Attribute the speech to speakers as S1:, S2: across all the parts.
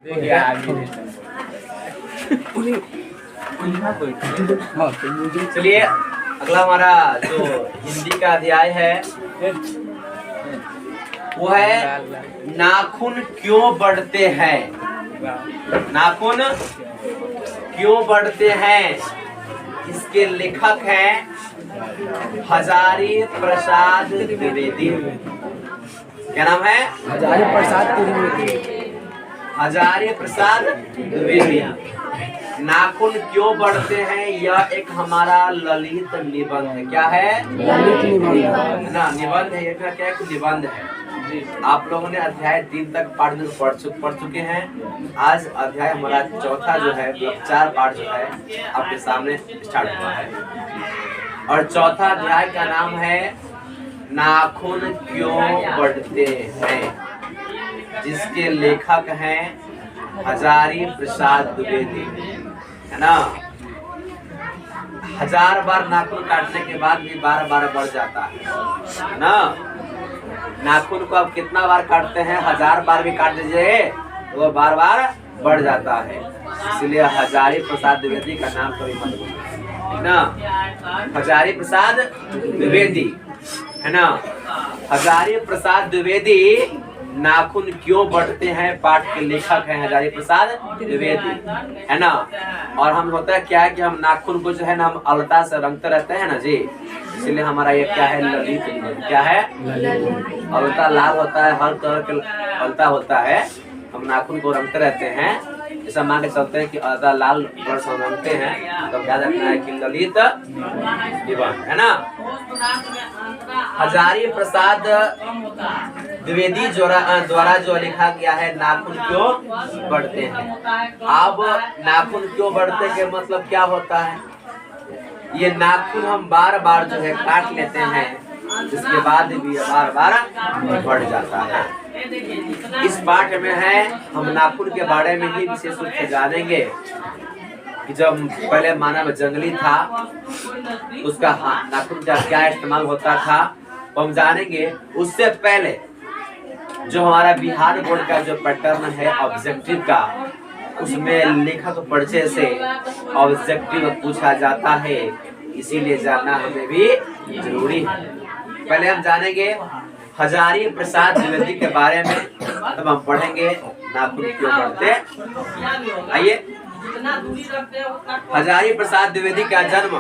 S1: चलिए अगला हमारा जो हिंदी का अध्याय है वो है नाखून क्यों बढ़ते हैं। नाखून क्यों बढ़ते हैं, इसके लेखक हैं हजारी प्रसाद द्विवेदी। क्या नाम है?
S2: हजारी प्रसाद द्विवेदी।
S1: हजारी प्रसाद द्विवेदी। नाखून क्यों बढ़ते हैं, यह एक हमारा ललित निबंध है। क्या है?
S2: ललित निबंध
S1: ना, निबंध है। ये क्या है? निबंध है। आप लोगों ने अध्याय 3 तक पाठ में पढ़ चुके हैं। आज अध्याय हमारा चौथा जो है, मतलब 4 पाठ जो है आपके सामने स्टार्ट हुआ है। और चौथा अध्याय का नाम है नाखून क्यों बढ़ते हैं, जिसके लेखक हैं हजारी प्रसाद द्विवेदी, है ना। 1000 बार नाखून काटने के बाद भी 12 बढ़ जाता है ना। नाखून को आप कितना बार काटते हैं? 1000 बार भी काट दीजिए तो वो बार बढ़ जाता है। इसलिए हजारी प्रसाद द्विवेदी का नाम कभी मत भूलिए ना। हजारी प्रसाद द्विवेदी, है ना। हजारी प्रसाद द्विवेदी नाखून क्यों बढ़ते हैं पाठ के लेखक हैं हजारी प्रसाद द्विवेदी, है ना। और हम होता है क्या है कि हम नाखून को जो है ना हम अलता से रंगते रहते हैं ना जी, इसलिए हमारा ये क्या है? ललित निबंध। क्या है? अलता लाल होता है, हर कलर के अलता होता है। हम नाखून को रंगते रहते हैं, ऐसा मान के चलते हैं कि अलता लाल वर्ष हम रंगते हैं, तो याद रखना है कि ललित निबंध, है ना। हजारी प्रसाद द्विवेदी द्वारा जो लिखा गया है नाखून क्यों बढ़ते हैं। अब नाखून क्यों बढ़ते के मतलब क्या होता है? ये नाखून हम बार जो है काट लेते हैं, इसके बाद भी बार बढ़ जाता है। इस पाठ में है हम नाखून के बारे में ही विशेष रूप से जानेंगे कि जब पहले मानव जंगली था उसका नाखून का क्या इस्तेमाल होता था वो हम जानेंगे। उससे पहले जो हमारा बिहार बोर्ड का जो पैटर्न है ऑब्जेक्टिव का, उसमें लेखक परिचय से ऑब्जेक्टिव पूछा जाता है, इसीलिए जानना हमें भी जरूरी है। पहले हम जानेंगे हजारी प्रसाद द्विवेदी के बारे में, तब हम पढ़ेंगे नाखून क्यों बढ़ते। आइए, हजारी प्रसाद द्विवेदी का जन्म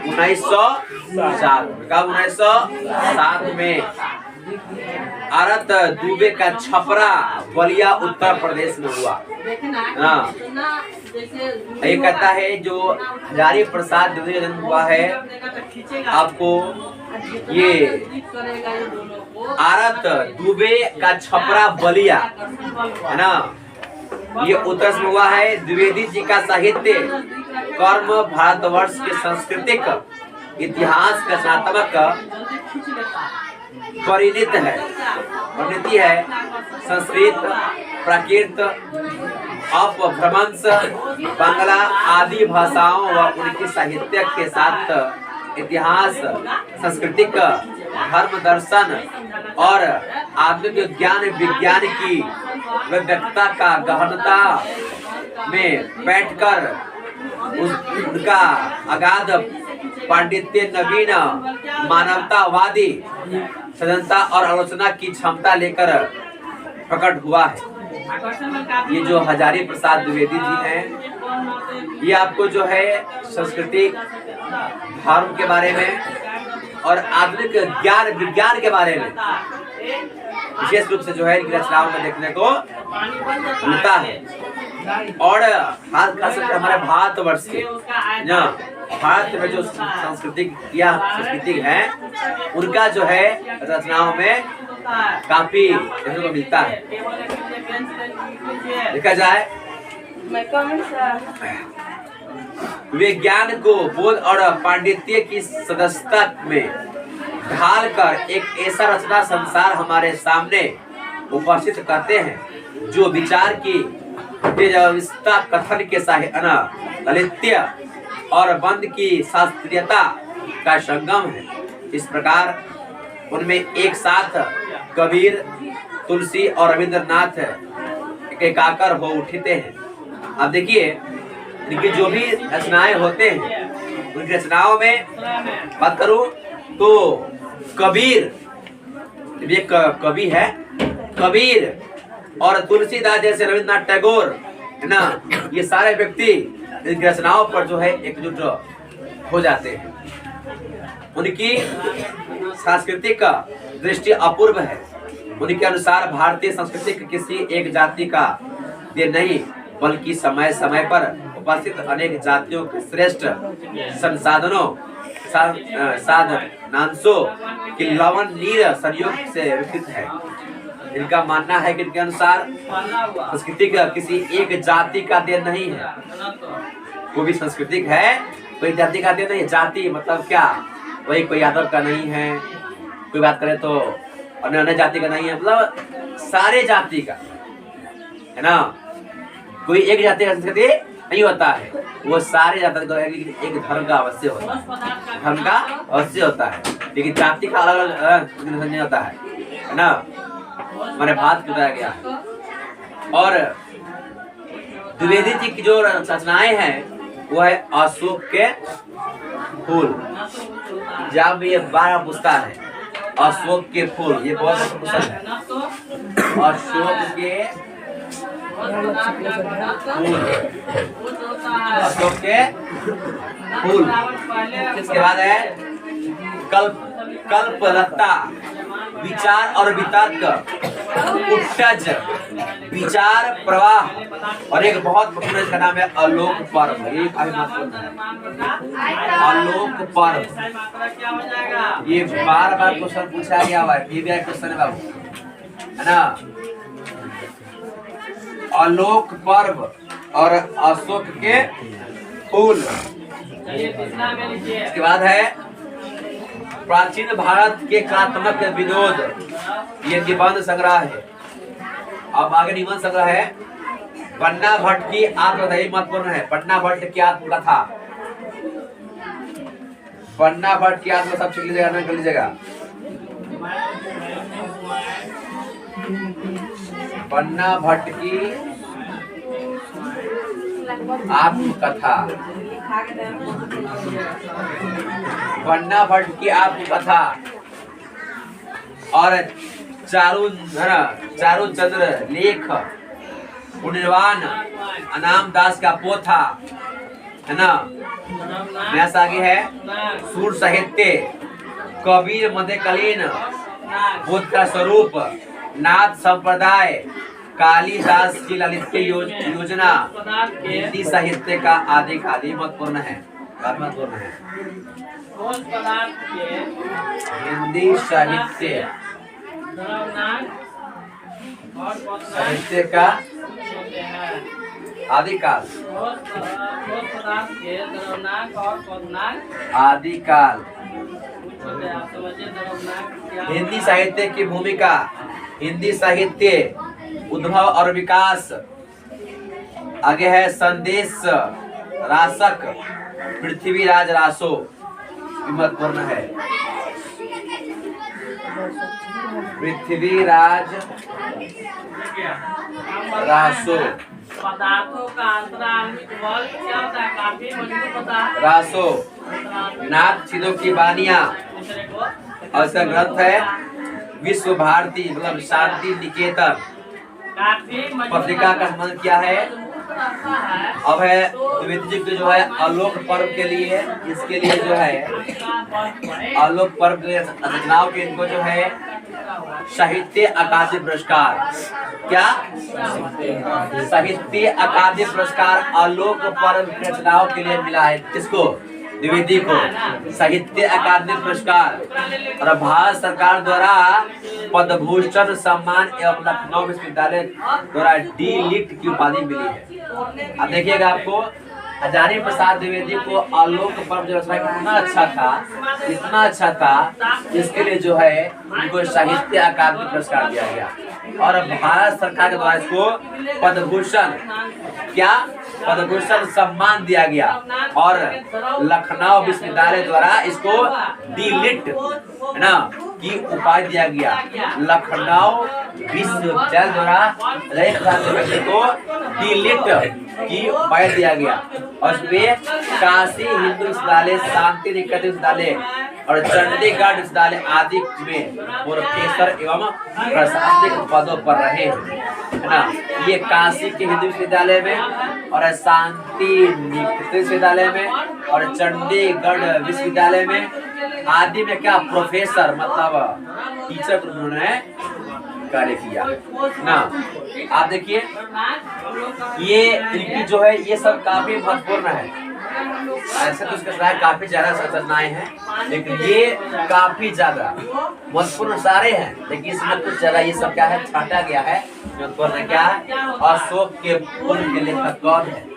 S1: 1907 कब? 1907 में आरत दुबे का छपरा बलिया उत्तर प्रदेश में हुआ। ये कहता है जो हजारी प्रसाद द्विवेदी जन्म हुआ है, आपको ये आरत दुबे का छपरा बलिया, है ना, ये उत्तर में हुआ है। द्विवेदी जी का साहित्य कर्म भारतवर्ष के सांस्कृतिक इतिहास का स्नातक परिणति है। संस्कृत, प्राकृत, अपभ्रंश, बांग्ला आदि भाषाओं व उनकी साहित्य के साथ इतिहास, सांस्कृतिक, धर्म दर्शन और आधुनिक ज्ञान विज्ञान की व्यक्तता का गहनता में बैठकर उनका अगाध पांडित्य, नवीन मानवतावादी सजनता और आलोचना की क्षमता लेकर प्रकट हुआ है। ये जो हजारी प्रसाद द्विवेदी जी हैं, ये आपको जो है संस्कृति, धर्म के बारे में और आधुनिक ज्ञान विज्ञान के बारे में विशेष रूप से जो है इनकी रचनाओं में देखने को मिलता है। और खास करके हमारे भारतवर्ष के भारत में जो सांस्कृतिक है उनका जो है रचनाओं में काफी देखने को मिलता है। देखा जाए विज्ञान को बोध और पांडित्य की सदस्यता में ढालकर एक ऐसा रचना संसार हमारे सामने उपस्थित करते हैं जो विचार की तेजस्विता, कथन के ललित्य और बंद की शास्त्रीयता का संगम है। इस प्रकार उनमें एक साथ कबीर, तुलसी और रविंद्रनाथ एकाकर हो उठते हैं। अब देखिए इनकी जो भी रचनाएं होते हैं, उनकी रचनाओं में बात करूं तो कबीर, ये कवि है, कबीर और तुलसीदास जैसे रविन्द्रनाथ टैगोर है ना, ये सारे व्यक्ति इनकी रचनाओं पर जो है एकजुट हो जाते हैं। उनकी सांस्कृतिक दृष्टि अपूर्व है। उनके अनुसार भारतीय संस्कृति किसी एक जाति का देन नहीं, बल्कि समय समय पर उपस्थित अनेक जातियों के श्रेष्ठ संसाधनों साधनांशों की लवणनीय संयोग से विकसित है। इनका मानना है कि इनके अनुसार संस्कृति किसी एक जाति का देन नहीं है। कोई भी सांस्कृतिक है कोई जाति का देन नहीं है। जाति मतलब क्या, वही कोई यादव का नहीं है, कोई बात करे तो अन्य जाति का नहीं है, मतलब सारे जाति का है ना। कोई एक जाति का संस्कृति नहीं होता है, वो सारे जाति का एक धर्म का अवश्य होता है, धर्म का अवश्य होता है, लेकिन जाति का अलग अलग नहीं होता है ना। मैंने बात बताया गया है। और द्विवेदी जी की जो रचनाएं हैं वो है अशोक के फूल। जब ये 12 पूछता है अशोक के फूल, ये बहुत क्वेश्चन है। अशोक के फूल, अशोक के फूल। इसके बाद है कल्पलता, विचार और वितर्क, उत्सज, विचार प्रवाह, और एक बहुत महत्वपूर्ण इसका नाम है आलोक पर्व। ये काफी महत्वपूर्ण है, आलोक पर्व। ये बार बार क्वेश्चन पूछा गया हुआ है, ये भी क्वेश्चन है बाबू, है ना। आलोक पर्व और अशोक के फूल। इसके बाद है प्राचीन भारत के कलात्मक विनोद, ये निबंध संग्रह है। अब आगे निबंध संग्रह है पन्ना भट्ट की आत्मकथा, महत्वपूर्ण है। पन्ना भट्ट की आत्मकथा, पन्ना भट्ट की आत्मकथा सब लीजिएगा, कर लीजिएगा। पन्ना भट्ट की आत्मकथा, पन्ना भट्ट की आत्मकथा और चारुचंद्र लेख, पुण्यवान अनाम दास का पोथा, है ना। व्यास आगे है सूर साहित्य, कबीर मध्यकालीन, बुद्ध का स्वरूप, नाथ संप्रदाय, कालिदास की ललित योजना, हिंदी साहित्य का आदि महत्वपूर्ण है, महत्वपूर्ण है। हिंदी साहित्य, साहित्य का आदिकाल, आदिकाल। हिंदी साहित्य की भूमिका, हिंदी साहित्य उद्भव और विकास। आगे है संदेश रासक, पृथ्वीराज रासो, महत्वपूर्ण है। पृथ्वीराज रासो,
S3: पदार्थों का अंतरांगिक बल क्या होता है, काफी मजबूत होता है।
S1: रासो नाथ चिदों की बानियां, और इसका ग्रंथ है विश्व भारती, मतलब शांति निकेतन। पत्रिका का संबंध क्या है? अब है द्विवेदी जी के जो है आलोक पर्व के लिए, इसके लिए जो है आलोक पर्व के रचनाओं के इनको जो है साहित्य अकादमी पुरस्कार, क्या साहित्य अकादमी पुरस्कार आलोक पर्व की रचनाओं के लिए मिला है। किसको? द्विवेदी को साहित्य अकादमी पुरस्कार। और भारत सरकार द्वारा पद्मभूषण सम्मान एवं लखनऊ विश्वविद्यालय द्वारा डी लिट की उपाधि मिली है। अब देखिएगा आपको हजारी प्रसाद द्विवेदी को आलोक पर्व जो रचना कितना अच्छा था, इतना अच्छा था, इसके लिए जो है उनको साहित्य अकादमी पुरस्कार दिया गया। और भारत सरकार के द्वारा इसको पद्मभूषण, क्या पद्मभूषण सम्मान दिया गया। और लखनऊ विश्वविद्यालय द्वारा इसको डी लिट, है ना, की उपाधि दिया गया। लखनऊ विश्वविद्यालय द्वारा राजेंद्र प्रसाद द्विवेदी को डीलिट की उपाधि दिया गया। और उसमें काशी हिंदू विश्वविद्यालय, शांति निकेतन विश्वविद्यालय और चंडीगढ़ विश्वविद्यालय आदि में प्रोफेसर एवं प्रशासनिक पदों पर रहे, है ना। ये काशी के हिंदू विश्वविद्यालय में और शांति निकेतन विश्वविद्यालय में और चंडीगढ़ विश्वविद्यालय में आदि में क्या प्रोफेसर मतलब टीचर उन्होंने कार्य किया ना। आप देखिए ये इनकी जो है ये सब काफी महत्वपूर्ण है। ऐसे तो इसके साथ काफी ज्यादा संरचनाएं हैं, लेकिन ये काफी ज्यादा महत्वपूर्ण सारे हैं, लेकिन इसमें कुछ ज्यादा ये सब क्या है छाटा गया है। महत्वपूर्ण क्या है? अशोक के पूर्व के लेखक कौन है?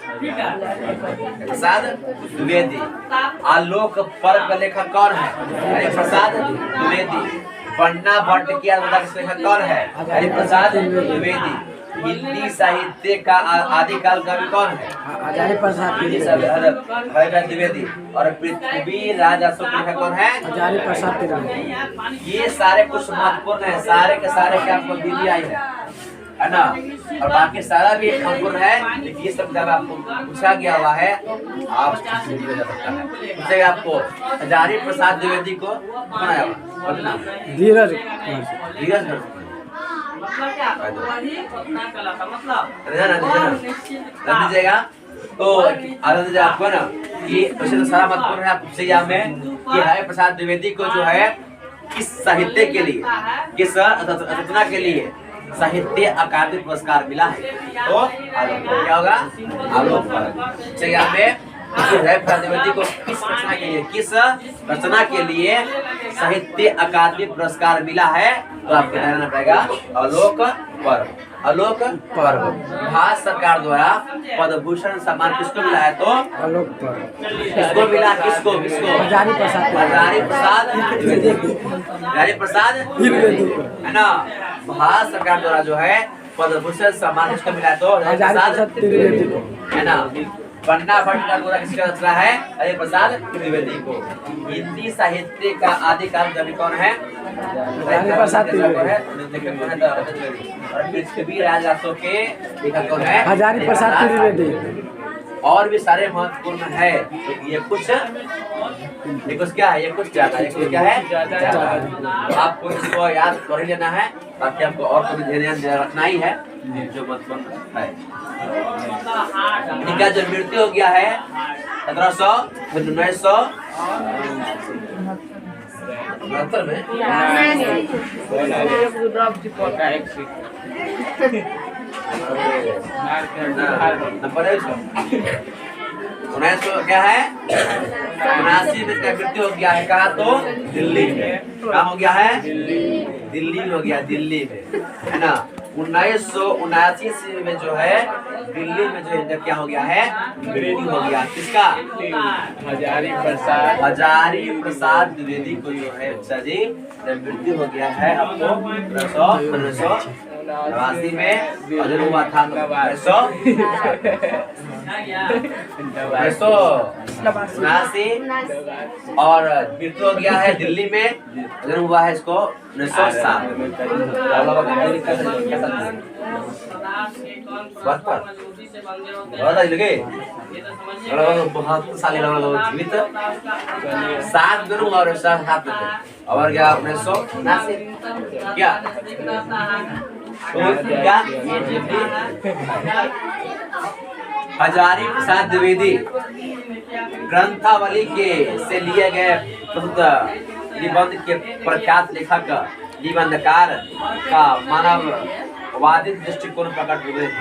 S1: प्रसाद द्विवेदी। आलोक पर्व का लेखक कौन है? हरिप्रसाद द्विवेदी। पन्ना भट्ट की लेखक कौन है? हरिप्रसाद द्विवेदी। हिंदी साहित्य का आदिकाल कवि कौन है?
S2: हजारी प्रसाद
S1: द्विवेदी। और पृथ्वी राज अशोक लेखक कौन है?
S2: हजारी प्रसाद द्विवेदी।
S1: ये सारे कुछ महत्वपूर्ण है, सारे के सारे क्या आपको दीदी आई है ना। और बाकी सारा भी महत्वपूर्ण है, लेकिन ये सब जब आपको पूछा गया हुआ है आप पूछेगा आपको हजारी प्रसाद द्विवेदी को कौन आया हुआ?
S2: धीरज
S1: धीरज दीजिएगा तो आनंद दीजिए आपको ना कि वैसे तो सारा महत्वपूर्ण है। आप पूछिएगा में कि हरि प्रसाद द्विवेदी को जो है किस साहित्य के लिए, किस रचना के लिए साहित्य अकादमी पुरस्कार मिला है? तो आलोक क्या होगा? आलोक पर्व में हरि प्रसाद द्विवेदी को किस रचना के लिए, किस रचना के लिए साहित्य अकादमी पुरस्कार मिला है? तो आपको कहना पड़ेगा आलोक पर्व। आलोक पर्व। भारत सरकार द्वारा पद्म भूषण सम्मान किसको मिला है? तो
S2: आलोक पर्व।
S1: किसको मिला? किसको?
S2: हजारी प्रसाद
S1: हजारी प्रसाद द्विवेदी। हजारी प्रसाद द्विवेदी है ना। भारत सरकार द्वारा जो है पद्म भूषण सम्मान किसको मिला है? तो
S2: हजारी प्रसाद द्विवेदी को,
S1: है ना। पन्ना भट्ट का द्वारा किसका रचना है? हरि प्रसाद द्विवेदी को। हिंदी साहित्य का आदिकाल कवि कौन है?
S2: हजारी प्रसाद द्विवेदी।
S1: और पृथ्वी राज अशोक के लेखक कौन है?
S2: हजारी प्रसाद द्विवेदी।
S1: और भी सारे महत्वपूर्ण है, ये कुछ क्या है? ये कुछ ज्यादा है। ये क्या है? आपको इसको याद कर ही लेना है, ताकि आपको और कभी ध्यान रखना ही है जो महत्वपूर्ण है। इनका जो मृत्यु हो गया है 1900 में उन्नीस क्या है 79 में इसका मृत्यु हो गया है। कहा? तो दिल्ली में। कहाँ हो गया है? दिल्ली में हो गया, दिल्ली में, है ना। 1979 में जो है दिल्ली में जो है क्या हो गया है? मृत्यु हो गया। किसका? हजारी प्रसाद द्विवेदी को जो है अच्छा जी जब मृत्यु हो गया है आपको 1989 में। और जो हुआ था 1989 और मृत्यु हो गया है दिल्ली में। जन्म हुआ है इसको 1907 बहुत साल जीवित 7 जन्म हुआ और 7 और क्या 1979 क्या हजारी प्रसाद द्विवेदी ग्रंथावली के से लिए गए प्रसिद्ध निबंध के प्रख्यात लेखक निबंधकार का मानववादी दृष्टिकोण प्रकट हुए हैं।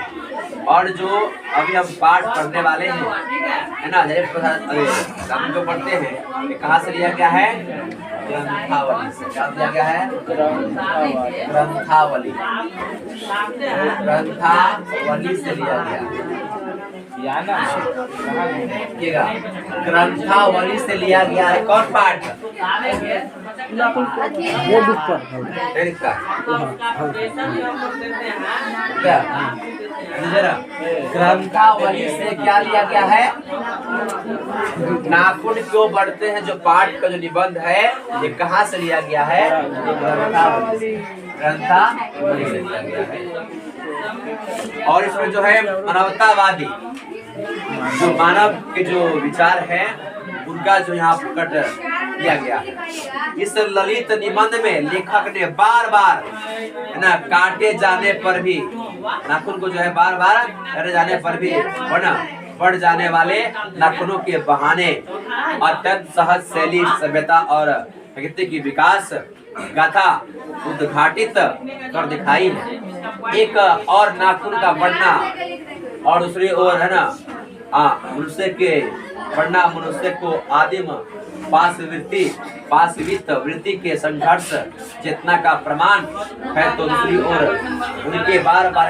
S1: और जो अभी हम पाठ पढ़ने वाले हैं, है ना, हजारी प्रसाद जो पढ़ते हैं ये कहाँ से लिया गया है? ग्रंथावली से। क्या दिया गया है? ग्रंथावली। ग्रंथावली से लिया गया। ग्रंथावली से लिया गया है। कौन पाठ?
S2: वो दुख पर
S1: नहीं लिखता क्या जरा ग्रंथावली से क्या लिया गया है? नाखून क्यों बढ़ते हैं जो पाठ का जो निबंध है ये कहाँ से लिया गया है? ग्रंथावली से लिया गया है। और इसमें जो है मानवतावादी जो मानव के जो विचार है उनका जो यहाँ प्रकट किया गया है। इस ललित निबंध में लेखक ने बार बार है ना काटे जाने पर भी नाखून को जो है बार बार काटे जाने पर भी वरना बढ़ जाने वाले नाखूनों के बहाने अत्यंत सहज शैली सभ्यता और प्रकृति की विकास गाथा उद्घाटित कर दिखाई है। एक और नाखून का बढ़ना और दूसरी ओर है ना मनुष्य के बढ़ना मनुष्य को आदिम पाशवित वृत्ति के संघर्ष चेतना का प्रमाण है, तो दूसरी ओर उनके बार बार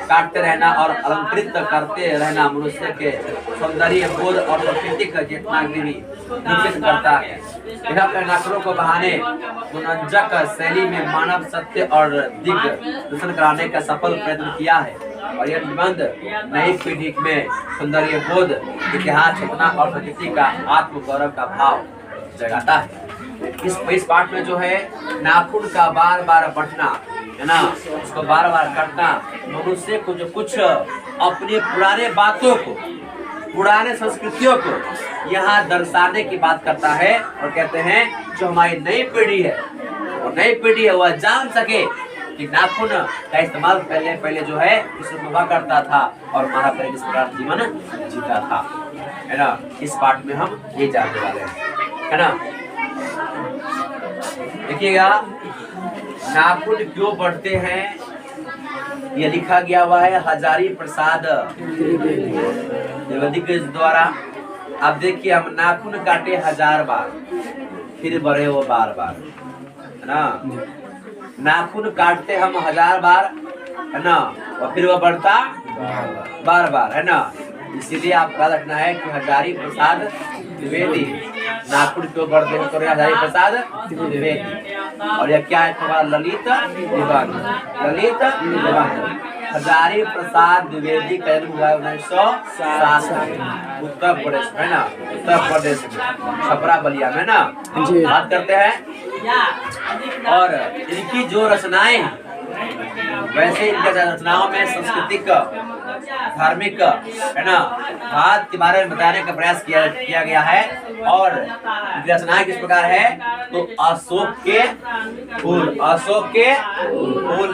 S1: काटते रहना और अलंकृत करते रहना मनुष्य के सौंदर्य बोध और प्राकृतिक चेतना की भी निश्चित करता है। यह नाखूनों को बहाने मनोरंजक शैली में मानव सत्य और दिग्दर्शन कराने का सफल प्रयत्न किया है और यह निबंध नई पीढ़ी में सौंदर्य बोध इतिहास चेतना और प्रकृति का आत्म गौरव का भाव जगाता है। इस पाठ में जो है नाखून का बार बार बढ़ना है ना उसको बार बार काटना मनुष्य को जो कुछ अपने पुराने बातों को पुराने संस्कृतियों को यहाँ दर्शाने की बात करता है और कहते हैं जो हमारी नई पीढ़ी है वो नई पीढ़ी है वह जान सके कि नाखून का इस्तेमाल पहले जो है इस हुआ करता था और हमारा पहले इस प्रकार जीवन जीता था, है ना। इस पाठ में हम ये जानने वाले हैं, है ना। देखिएगा नाखून क्यों बढ़ते हैं ये लिखा गया हुआ है हजारी प्रसाद द्विवेदी के द्वारा। अब देखिए हम नाखून काटे 1000 बार फिर बढ़े वो बार बार, है ना। नाखून काटते हम 1000 बार, है ना, और फिर वह बढ़ता बार बार, है ना। इसीलिए आप याद रखना है कि हजारी प्रसाद द्विवेदी नाखून क्यों बढ़ते हैं तो हजारी प्रसाद द्विवेदी। और यह क्या है तुम्हारा ललित निबंध, ललित निबंध। हजारी प्रसाद द्विवेदी का जन्म हुआ 1907 में उत्तर प्रदेश में, है ना, उत्तर प्रदेश में छपरा बलिया में, ना। बात करते हैं और इनकी जो रचनाएं हैं वैसे इनके रचनाओं में सांस्कृतिक धार्मिक, है ना, बात के बारे में बताने का प्रयास किया गया है। और रचनाएं किस प्रकार है तो अशोक के फूल, अशोक के फूल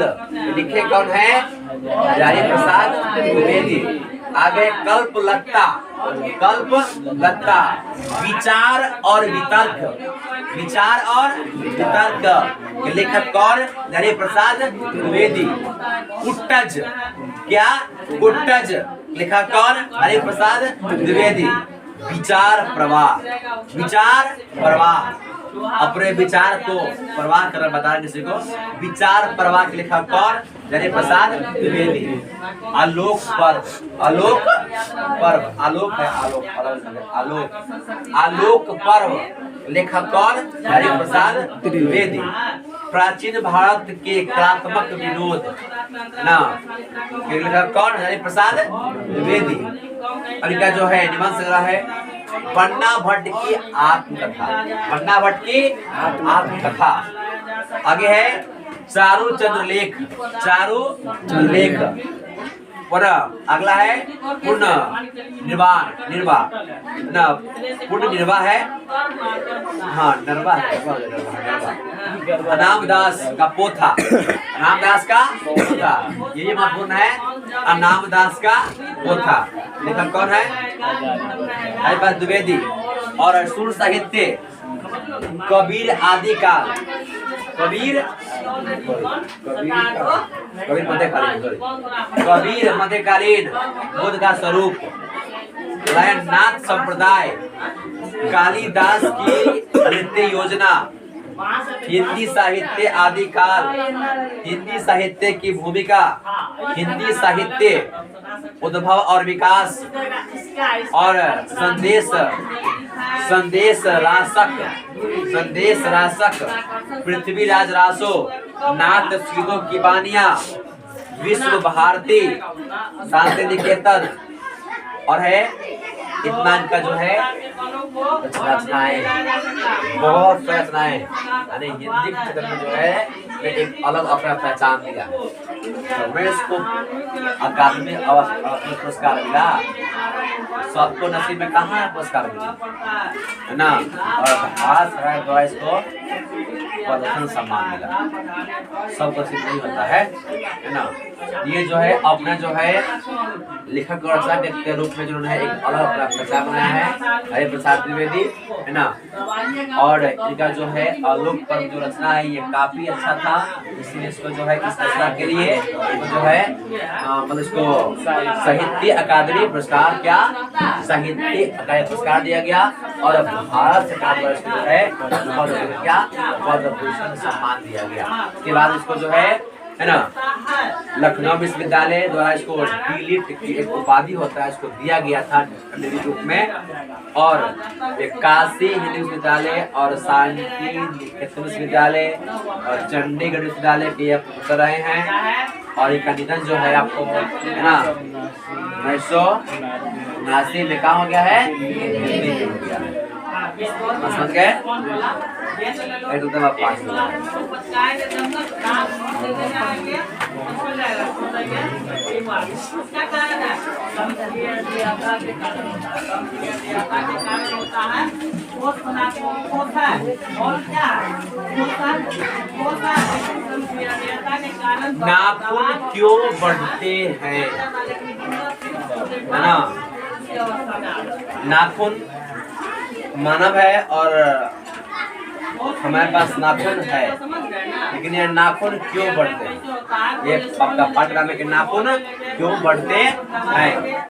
S1: लिखे कौन है हजारी प्रसाद द्विवेदी। आगे कल्प लत्ता विचार और वितर्क, विचार और वितर्क लेखक कौन हजारी प्रसाद द्विवेदी। कुट्टज, क्या कुट्टज लेखक कौन हजारी प्रसाद द्विवेदी। विचार प्रवाह अपने विचार को प्रवाह कर बता किसी को विचार प्रवाह के लेखक कौन हजारी प्रसाद द्विवेदी। आलोक पर्व, आलोक पर्व, आलोक है आलोक पर्व लेखक कौन हजारी प्रसाद द्विवेदी। प्राचीन भारत के कलात्मक विनोद, ना, लेखक कौन हजारी प्रसाद द्विवेदी। और इनका जो है निबंध रहा है पन्ना भट्ट की आत्मकथा, पन्ना भट्ट की आत्मकथा। आगे है चारु चंद्रलेख, चारु चंद्रलेख। और अगला है पूर्ण निर्वाह, ना, पूर्ण निर्वाह है, हाँ, निर्वाह है। अनामदास का पोथा, अनामदास का पोथा, ये महत्वपूर्ण है। अनामदास का पोथा लेखक कौन है हजारी प्रसाद द्विवेदी। और सुर साहित्य कबीर आदि काल, कबीर मध्यकालीन बुद्ध का स्वरूप, नाथ संप्रदाय, कालिदास की नृत्य योजना, हिंदी साहित्य आदिकाल, हिंदी साहित्य की भूमिका, हिंदी साहित्य उद्भव और विकास और संदेश संदेश राशक पृथ्वीराज रासो नाथ सीधो की बानिया विश्व भारती शांति निकेतन और है इतना इनका जो है रचनाएं बहुत रचनाएं यानी हिंदी क्षेत्र में जो है एक अलग अपना पहचान दिया। तो मैं इसको अकादमी पुरस्कार मिला, सबको नसीब में कहाँ है पुरस्कार मिला है ना। और भारत सरकार द्वारा इसको प्रदर्शन सम्मान मिला, सब नसीब नहीं होता है ना। ये जो है अपना जो है लेखक और रचना के रूप में जिन्होंने एक अलग अपना पहचान बनाया है हरि प्रसाद द्विवेदी है ना। और इनका जो है आलोक पर्व जो रचना है ये काफी अच्छा था, इसलिए इसको जो है इस रचना के लिए जो है मतलब इसको साहित्य अकादमी पुरस्कार क्या साहित्य अकादमी पुरस्कार दिया गया। और भारत सरकार द्वारा इसको जो है क्या पद्म भूषण सम्मान दिया गया। उसके बाद इसको जो है ना लखनऊ विश्वविद्यालय द्वारा इसको डीलिट की एक उपाधि होता है इसको दिया गया था अंग्रेजी रूप में। और काशी हिंदी विश्वविद्यालय और शांति निकेतन विश्वविद्यालय और चंडीगढ़ विश्वविद्यालय के यह पुत्र रहे हैं। और इनका निधन जो है आपको है ना 1979 में कहाँ हो गया है, दिल्ली में हो गया है। समझ गए? नाखून क्यों बढ़ते हैं है ना। नाखून मानव है और हमारे पास नाखून है, लेकिन ये नाखून क्यों बढ़ते हैं, ये आपका पाठ करने के नाखून क्यों बढ़ते हैं।